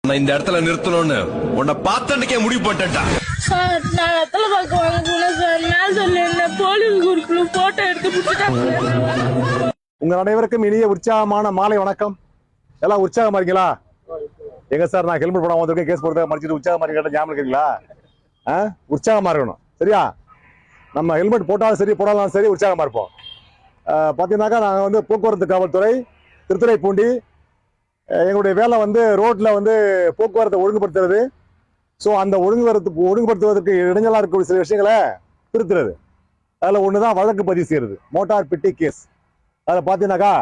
நான் இந்த இடத்துல நிறுத்தணும்னு உன்னை பார்த்தன்னைக்கே முடிவு பண்ணிட்டேன்டா. சார் நான் வெத்தலை பார்க்க வாங்க போனேன் சார். மேல் சொல்ல போலீஸ் குரூப்ல போட்டோ எடுத்து கொடுத்துட்டாங்க. உங்கள் அனைவருக்கும் இனிய உற்சாகமான மாலை வணக்கம். எல்லாம் உற்சாகமா இருக்கீங்களா? எங்க சார் நான் ஹெல்மெட் போடாம வந்திருக்கேன், கேஸ் போடுறத மறைச்சிட்டு உற்சாகமா இருக்கீங்க, ஞாபகம் இருக்கீங்களா? உற்சாகமா இருக்கணும், சரியா? நம்ம ஹெல்மெட் போட்டாலும் சரி போடாலும் சரி உற்சாகமா இருப்போம். பார்த்தீங்கன்னாக்கா நாங்கள் வந்து போக்குவரத்து காவல்துறை திருத்துறைப்பூண்டி, எங்களுடைய வேலை வந்து ரோட்ல வந்து போக்குவரத்தை ஒழுங்குபடுத்துறது. ஸோ அந்த ஒழுங்குபடுத்துவதற்கு இடைஞ்சலாக இருக்கக்கூடிய சில விஷயங்களை திருத்துறது. அதில் ஒன்று தான் வழக்கு பதிவு செய்யறது, மோட்டார் பிட்டி கேஸ். அதில் பார்த்தீங்கன்னாக்கா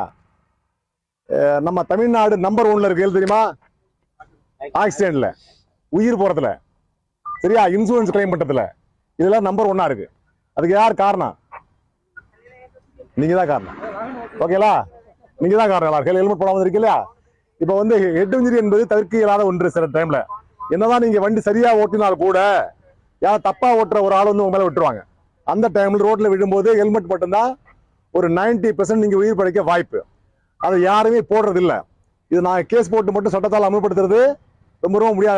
நம்ம தமிழ்நாடு நம்பர் 1ல இருக்கு, தெரியுமா? ஆக்சிடென்ட்ல, உயிர் போறதுல, சரியா, இன்சூரன்ஸ் கிளைம் பண்றதுல, இதெல்லாம் நம்பர் 1ஆ இருக்கு. அதுக்கு யார் காரணம்? நீங்க தான் காரணம். ஓகேலா, நீங்க தான் காரணம். ஹெல்மெட் போடாம இருக்கு இல்லையா? இப்ப வந்து ஹெட் இன்ஜுரி என்பது தவிர்க்க இயலாத ஒன்று. சில டைம்ல என்னதான் நீங்க வண்டி சரியா ஓட்டினால் கூட யார் தப்பா ஓட்டுற ஒரு ஆள் வந்து உங்க மேல விட்டுருவாங்க. அந்த டைம்ல ரோட்ல விடும்போது ஹெல்மெட் மட்டும்தான் ஒரு 90% நீங்க உயிர் படைக்க வாய்ப்பு. அதை யாருமே போடுறது இல்லை. இது நான் கேஸ் போட்டு மட்டும் சட்டத்தால் அமல்படுத்துறது ரொம்ப ரொம்ப முடியாத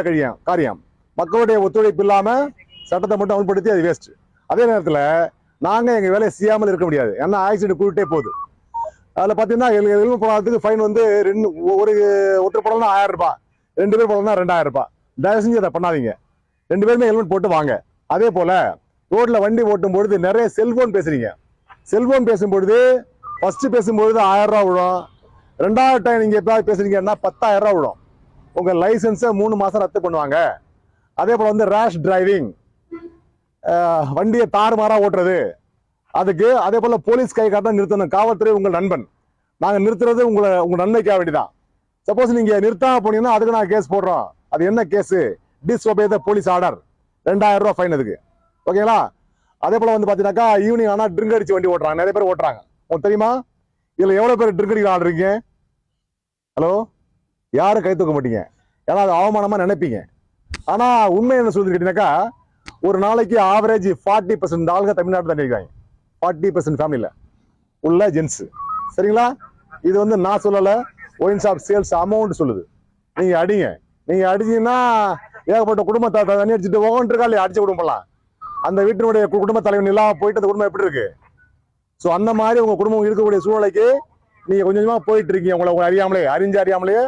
காரியம். மக்களுடைய ஒத்துழைப்பு இல்லாம சட்டத்தை மட்டும் அமல்படுத்தி அது வேஸ்ட். அதே நேரத்துல நாங்க எங்க வேலையை செய்யாமல் இருக்க முடியாது. ஏன்னா ஆக்சிடென்ட் கூட்டே போகுது. அதுல பாத்தீங்கன்னா ஹெல்மெட் போடாததுக்கு ஃபைன் வந்து ஒருத்தர் போடலாம் 1000 ரூபாய், 2 பேர் போடலாம் 2000 ரூபாய். தயவு செஞ்சு அதை பண்ணாதீங்க. 2 பேருமே ஹெல்மெட் போட்டு வாங்க. அதே போல ரோட்ல வண்டி ஓட்டும் பொழுது நிறைய செல்போன் பேசுறீங்க. செல்போன் பேசும்பொழுது ஃபர்ஸ்ட் பேசும்பொழுது 1000 ரூபாய் விடும். 2வது டைம் நீங்க எப்பயாவது பேசுறீங்கன்னா 10,000 ரூபாய் விடும். உங்க லைசன்ஸை 3 மாசம் ரத்து பண்ணுவாங்க. அதே போல வந்து ரேஷ் டிரைவிங், வண்டியை தாறுமாறா ஓட்டுறது, அதுக்கு அதே போல போலீஸ் கை காட்ட நிறுத்தணும். காவல்துறை உங்கள் நண்பன். நாங்க நிறுத்துறது உங்க நன்மைக்காக வேண்டிதான். சப்போஸ் நீங்க நிறுத்தாம போனீங்கன்னா அதுக்கு நான் கேஸ் போடுறோம். அது என்ன case? Disobey the police order, 2000 ரூபாய் ஃபைன் அதுக்கு. ஓகேங்களா? அதே போல வந்து பாத்தீங்கன்னாக்கா ஈவினிங் ஆனா ட்ரிங்க் அடிச்சு வண்டி ஓட்டுறாங்க, நிறைய பேர் ஓட்டுறாங்க. உங்களுக்கு தெரியுமா? இதுல எவ்வளவு பேர் ட்ரிங்க் அடிக்க ஆடுறீங்க? ஹலோ, யாரும் கை தூக்க மாட்டீங்க, ஏன்னா அது அவமானமா நினைப்பீங்க. ஆனா உண்மை என்ன சொல்லுது கேட்டீங்கன்னாக்கா, ஒரு நாளைக்கு ஆவரேஜ் 40% ஆளுங்க தமிழ்நாட்டில் தண்ணி அடிக்கிறாங்க. 40% ஃபேமிலியில உள்ள ஜென்ஸ், சரிங்களா? இது வந்து நான் சொல்லல, ஒயின் ஷாப் சேல்ஸ் அமௌண்ட் சொல்லுது. நீங்க அடிங்க. நீங்க அடிச்சீங்கன்னா ஏகப்பட்ட குடும்பத்தை தண்ணி அடிச்சுட்டு ஓகன்றிருக்கா இல்லையா? அடிச்ச குடும்பம்லாம் அந்த வீட்டினுடைய குடும்ப தலைவன் இல்லாம போயிட்டு அந்த குடும்பம் எப்படி இருக்கு? ஸோ அந்த மாதிரி உங்க குடும்பம் இருக்கக்கூடிய சூழ்நிலைக்கு நீங்க கொஞ்சம் கொஞ்சமா போயிட்டு இருக்கீங்க. உங்களை அறியாமலே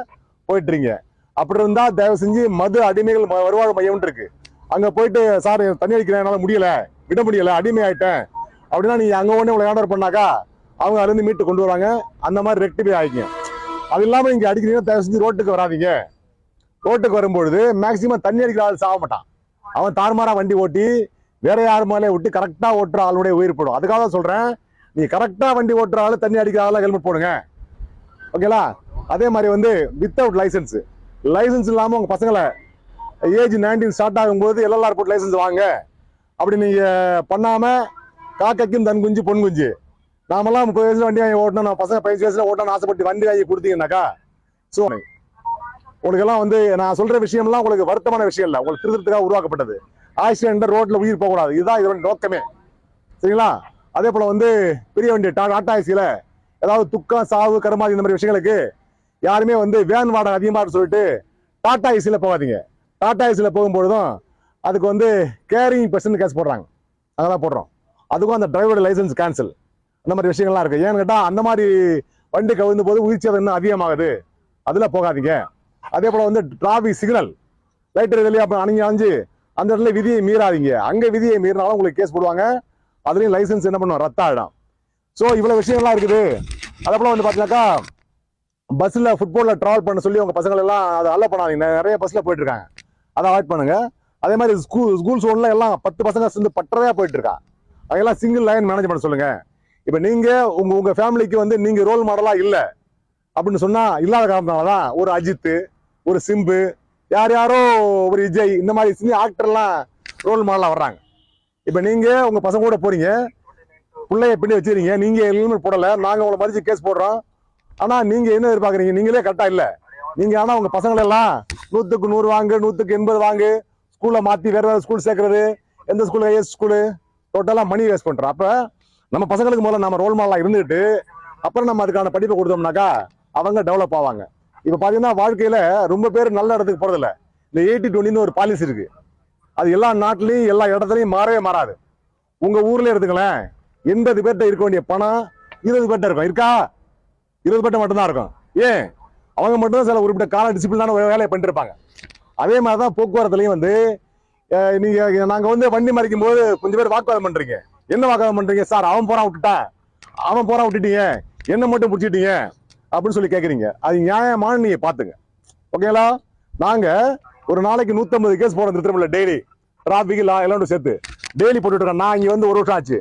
போயிட்டு இருக்கீங்க. அப்படி இருந்தா தயவு செஞ்சு மது அடிமைகள் வருவாழ் மையம் இருக்கு, அங்க போயிட்டு சார் தண்ணி அடிக்கிறேன், என்னால முடியல, விட முடியல, அடிமை ஆயிட்டேன் அப்படின்னா நீங்க அங்க ஒண்ணு உங்களை ஆர்டர் பண்ணாக்கா அவங்க அதுல இருந்து மீட்டு கொண்டு வராங்க. அந்த மாதிரி ரெக்டிஃபை ஆகிங்க. அது இல்லாம நீங்க அடிக்கிறீங்கன்னா தயவு செஞ்சு ரோட்டுக்கு வராதீங்க. ரோட்டுக்கு வரும்பொழுது மேக்சிமம் தண்ணி அடிக்கிற ஆள் சாக மாட்டான். அவன் தாறுமாறா வண்டி ஓட்டி வேற யார் மேலே விட்டு கரெக்டா ஓட்டுற ஆளுடைய உயிர் போடும். அதுக்காக தான் சொல்றேன், நீ கரெக்டா வண்டி ஓட்டுற ஆளு தண்ணி அடிக்கிற ஆளா ஹெல்மெட் போடுங்க. ஓகேலா? அதே மாதிரி வந்து வித்தவுட் லைசன்ஸ் இல்லாம உங்க பசங்களை ஏஜ் 19 ஸ்டார்ட் ஆகும்போது எல்எல்ஆர் போட்டு லைசன்ஸ் வாங்க. அப்படி நீங்க பண்ணாம காக்கைக்கும் தன் குஞ்சு பொன் குஞ்சு. நாமெல்லாம் 30 வயசுல வண்டி வாங்கி ஓட்டணும், நம்ம பசங்க 15 வயசுல ஓட்டணும் ஆசைப்பட்டு வண்டி வாங்கி கொடுத்தீங்கன்னாக்கா, ஸோ உங்களுக்கு எல்லாம் வந்து நான் சொல்ற விஷயம்லாம் உங்களுக்கு வருத்தமான விஷயம் இல்லை, உங்களுக்கு திருத்தத்துக்காக உருவாக்கப்பட்டது. ஆக்சிடென்ட் ரோட்ல உயிர் போகக்கூடாது, இதுதான் இதோட நோக்கமே, சரிங்களா? அதே போல வந்து பெரிய வண்டி டாடா ஏசியில ஏதாவது துக்கம் சாவு கருமாதி இந்த மாதிரி விஷயங்களுக்கு யாருமே வந்து வேன் வாடகை அதிகமாக சொல்லிட்டு டாடா ஏசியில போகாதீங்க. டாடா ஏசியில போகும்பொழுதும் அதுக்கு வந்து கேரிங் பர்சன்ட் கேஸ் போடுறாங்க, அதெல்லாம் போடுறோம். அதுக்கும் அந்த டிரைவரோட லைசன்ஸ் கேன்சல், அந்த மாதிரி விஷயங்கள்லாம் இருக்கு. ஏன்னு கேட்டா அந்த மாதிரி வண்டி கவிழ்ந்த போது உயிர் சேதம் இன்னும் அதிகமாகுது, அதுல போகாதீங்க. அதே போல வந்து டிராபிக் சிக்னல் லைட் வெளியே அணிஞ்சு அந்த இடத்துல விதியை மீறாதீங்க. அங்க விதியை மீறினாலும் உங்களுக்கு கேஸ் போடுவாங்க, அதுலயும் லைசன்ஸ் என்ன பண்ணுவோம், ரத்த ஆயிடும். ஸோ இவ்வளவு விஷயங்கள்லாம் இருக்குது. அதே போல வந்து பாத்தீங்கன்னாக்கா பஸ்ல ஃபுட்பால்ல டிராவல் பண்ண சொல்லி உங்க பசங்களை எல்லாம் அதை அல்ல பண்ணாதீங்க. நிறைய பஸ்ல போயிட்டு இருக்காங்க, அதை அவாய்ட் பண்ணுங்க. அதே மாதிரி ஸ்கூல் சோன்ல எல்லாம் 10 பசங்க சேர்ந்து பட்டறையா போயிட்டு இருக்கா, அதெல்லாம் சிங்கிள் லைன் மேனேஜ் பண்ண சொல்லுங்க. இப்ப நீங்க உங்க ஃபேமிலிக்கு வந்து நீங்க ரோல் மாடலா இல்ல அப்படின்னு சொன்னா, இல்லாத காரணத்தினாலதான் ஒரு அஜித், ஒரு சிம்பு, யாரோ ஒரு விஜய், இந்த மாதிரி ஆக்டர்லாம் ரோல் மாடலா வர்றாங்க. இப்ப நீங்க உங்க பசங்க கூட போறீங்க, பிள்ளைய பின்னி வச்சிருக்கீங்க, நீங்க ஹெல்மெட் போடல, நாங்க உங்களை மதிச்சு கேஸ் போடுறோம். ஆனா நீங்க என்ன எதிர்பார்க்கறீங்க? நீங்களே கரெக்டா இல்ல. நீங்க ஆனா உங்க பசங்களை எல்லாம் 100க்கு 100 வாங்கு, 100க்கு 80 வாங்கு, ஸ்கூல்ல மாத்தி வேற ஸ்கூல் சேர்க்கறது, எந்த ஸ்கூல் ஐஎஸ் ஸ்கூலு, டோட்டலா மணி வேஸ்ட் பண்றோம். அப்ப நம்ம பசங்களுக்கு முதல்ல நம்ம ரோல் மாடலா இருந்துட்டு அப்புறம் நம்ம அதுக்கான படிப்பை கொடுத்தோம்னாக்கா அவங்க டெவலப் ஆவாங்க. இப்ப பாத்தீங்கன்னா வாழ்க்கையில ரொம்ப பேர் நல்ல இடத்துக்கு போறதில்ல. இந்த 80-20 ஒரு பாலிசி இருக்கு. அது எல்லா நாட்டிலையும் எல்லா இடத்துலையும் மாறவே மாறாது. உங்க ஊர்ல எடுத்துங்களேன், 80 பேர்ட்ட இருக்க வேண்டிய பணம் 20 பேர்ட்ட இருக்கும். இருக்கா? 20 பேர்ட்ட மட்டும்தான் இருக்கும். ஏன்? அவங்க மட்டும்தான் சில குறிப்பிட்ட கால டிசிப்ளினான வேலையை பண்ணிட்டு இருப்பாங்க. அதே மாதிரிதான் போக்குவரத்துலயும் வந்து நாங்க வந்து வண்டி மறிக்கும் போது கொஞ்சம் பேர் வாக்குவாதம் பண்றீங்க. என்ன வாக்குவாதம் பண்றீங்க? சார் அவன் போறான் விட்டுட்டான், அவன் போறான் விட்டுட்டீங்க, என்ன மட்டும் பிடிச்சிட்டீங்க அப்படின்னு சொல்லி கேக்குறீங்க. அது நியாயமான நீங்க பாத்துங்க. ஓகேங்களா? நாங்க ஒரு நாளைக்கு 150 கேஸ் போட திருத்தமில்ல, டெய்லி டிராபிக் எல்லாம் சேர்த்து டெய்லி போட்டுட்டு இருக்கோம். நான் இங்க வந்து 1 வருஷம் ஆச்சு.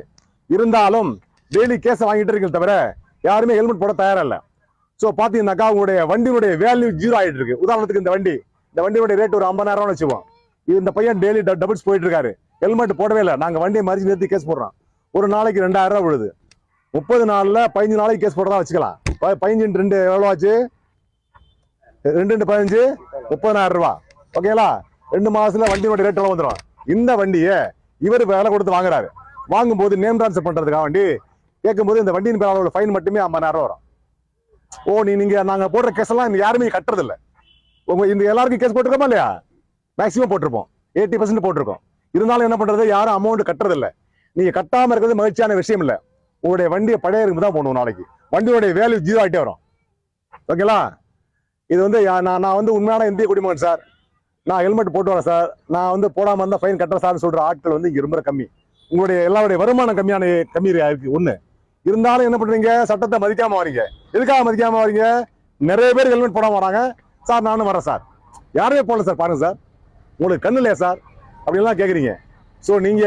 இருந்தாலும் டெய்லி கேஸை வாங்கிட்டு இருக்கீங்க தவிர யாருமே ஹெல்மெட் போட தயாரா இல்ல. சோ பாத்தீங்கன்னாக்கா உங்களுடைய வண்டியுடைய வேல்யூ 0 ஆயிட்டு இருக்கு. உதாரணத்துக்கு இந்த வண்டியோட ரேட் ஒரு 50,000 வச்சுப்போம். இந்த பையன் டெய்லி டபுள்ஸ் போயிட்டு இருக்காரு, ஹெல்மெட் போடவே இல்லை. நாங்க வண்டியை மறிச்சு நிறுத்தி கேஸ் போடுறோம். ஒரு நாளைக்கு 2,000 விழுது. 30 நாள்ல 15 நாளைக்கு கேஸ் போடுறதா வச்சுக்கலாம். 15 2 எவ்வளவு ஆச்சு? 2 15 30,000 ரூபாய். ஓகேங்களா? 2 மாசத்துல வண்டியோட ரேட் எல்லாம் வந்துடும். இந்த வண்டியை இவர் வேலை கொடுத்து வாங்குறாரு. வாங்கும்போது நேம் டிரான்ஸ்ஃபர் பண்றதுக்காக வண்டி கேட்கும்போது இந்த வண்டியின் பேர் அளவுல ஃபைன் மட்டுமே 50,000 வரும். ஓ நீங்க நாங்க போடுற கேஸ் எல்லாம் யாருமே கட்டுறது இல்ல. உங்க இந்த எல்லாருக்கும் கேஸ் போட்டிருக்கோமா இல்லையா? மேக்சிமம் போட்டிருப்போம், 80% போட்டிருக்கோம். இருந்தாலும் என்ன பண்றது, யாரும் அமௌண்ட் கட்டுறது இல்ல. நீங்க கட்டாம இருக்கிறது மகிழ்ச்சியான விஷயம் இல்ல. உங்களுடைய வண்டியை பழைய இருக்கு தான் போடணும். நாளைக்கு வண்டியோட வேல்யூ 0 ஆகிட்டே வரும். ஓகேங்களா? இது வந்து நான் வந்து உண்மையான இந்திய குடிமகன் சார், நான் ஹெல்மெட் போட்டு வரேன் சார், நான் வந்து போடாம இருந்தா ஃபைன் கட்டுற சார் சொல்ற ஆட்கள் வந்து இங்க ரொம்ப கம்மி. உங்களுடைய எல்லாருடைய வருமானம் கம்மி இருக்கு ஒண்ணு. இருந்தாலும் என்ன பண்றீங்க, சட்டத்தை மதிக்காம வரீங்க. எதுக்காக மதிக்காம வரீங்க? நிறைய பேர் ஹெல்மெட் போடாம வராங்க. சார் நானும் வரேன் சார், யாருமே போடல சார், பாருங்க சார், உங்களுக்கு கண்ணு இல்லையா சார் அப்படின்லாம் கேக்குறீங்க. சோ நீங்க